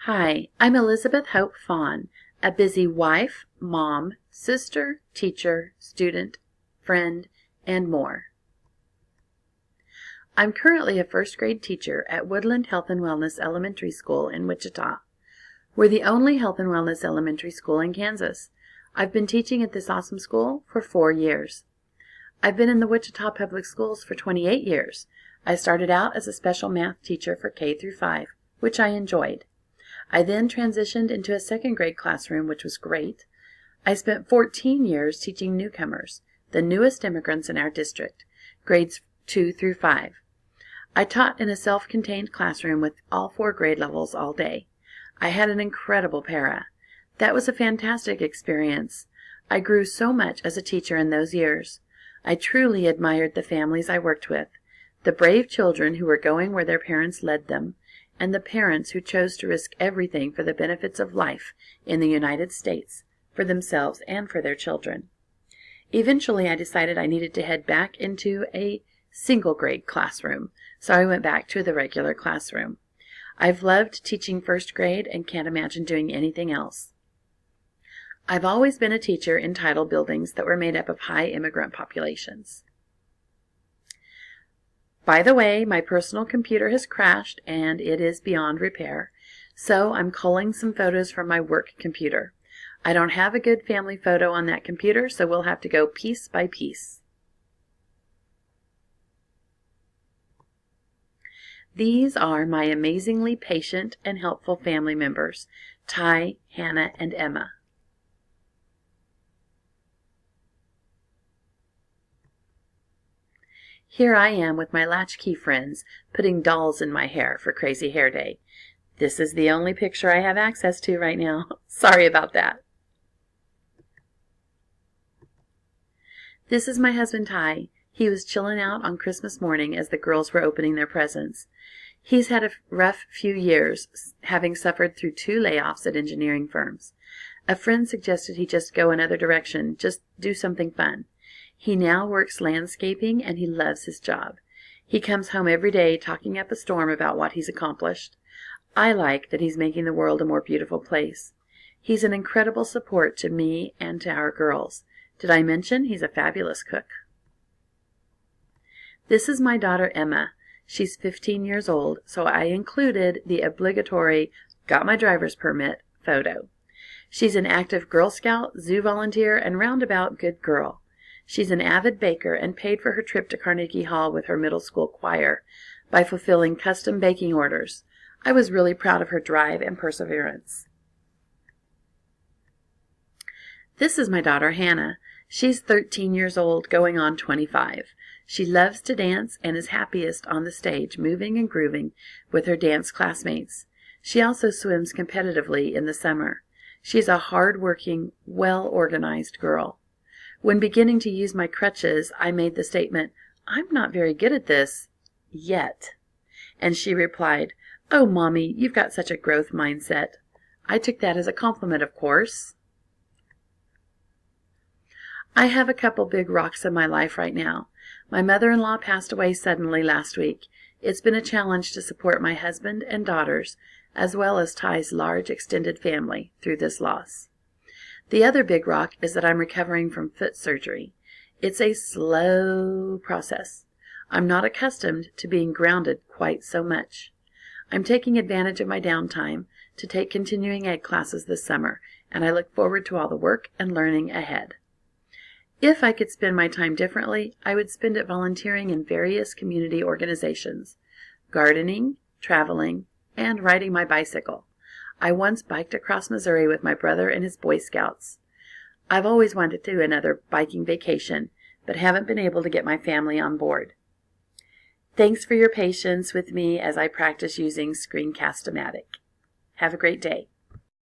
Hi, I'm Elizabeth Hope Phan, a busy wife, mom, sister, teacher, student, friend, and more. I'm currently a first grade teacher at Woodland Health and Wellness Elementary School in Wichita. We're the only health and wellness elementary school in Kansas. I've been teaching at this awesome school for 4 years. I've been in the Wichita Public Schools for 28 years. I started out as a special math teacher for K through 5, which I enjoyed. I then transitioned into a second grade classroom, which was great. I spent 14 years teaching newcomers, the newest immigrants in our district, grades 2 through 5. I taught in a self-contained classroom with all 4 grade levels all day. I had an incredible para. That was a fantastic experience. I grew so much as a teacher in those years. I truly admired the families I worked with, the brave children who were going where their parents led them, and the parents who chose to risk everything for the benefits of life in the United States, for themselves and for their children. Eventually, I decided I needed to head back into a single grade classroom, so I went back to the regular classroom. I've loved teaching first grade and can't imagine doing anything else. I've always been a teacher in title buildings that were made up of high immigrant populations. By the way, my personal computer has crashed and it is beyond repair, so I'm culling some photos from my work computer. I don't have a good family photo on that computer, so we'll have to go piece by piece. These are my amazingly patient and helpful family members, Ty, Hannah, and Emma. Here I am with my latchkey friends, putting dolls in my hair for Crazy Hair Day. This is the only picture I have access to right now. Sorry about that. This is my husband, Ty. He was chilling out on Christmas morning as the girls were opening their presents. He's had a rough few years, having suffered through 2 layoffs at engineering firms. A friend suggested he just go another direction, just do something fun. He now works landscaping and he loves his job. He comes home every day talking up a storm about what he's accomplished. I like that he's making the world a more beautiful place. He's an incredible support to me and to our girls. Did I mention he's a fabulous cook? This is my daughter Emma. She's 15 years old, so I included the obligatory "got my driver's permit" photo. She's an active Girl Scout, zoo volunteer, and roundabout good girl. She's an avid baker and paid for her trip to Carnegie Hall with her middle school choir by fulfilling custom baking orders. I was really proud of her drive and perseverance. This is my daughter Hannah. She's 13 years old, going on 25. She loves to dance and is happiest on the stage, moving and grooving with her dance classmates. She also swims competitively in the summer. She's a hard-working, well-organized girl. When beginning to use my crutches, I made the statement, "I'm not very good at this, yet." And she replied, "Oh, Mommy, you've got such a growth mindset." I took that as a compliment, of course. I have a couple big rocks in my life right now. My mother-in-law passed away suddenly last week. It's been a challenge to support my husband and daughters, as well as Ty's large extended family, through this loss. The other big rock is that I'm recovering from foot surgery. It's a slow process. I'm not accustomed to being grounded quite so much. I'm taking advantage of my downtime to take continuing ed classes this summer, and I look forward to all the work and learning ahead. If I could spend my time differently, I would spend it volunteering in various community organizations, gardening, traveling, and riding my bicycle. I once biked across Missouri with my brother and his Boy Scouts. I've always wanted to do another biking vacation, but haven't been able to get my family on board. Thanks for your patience with me as I practice using Screencast-O-Matic. Have a great day.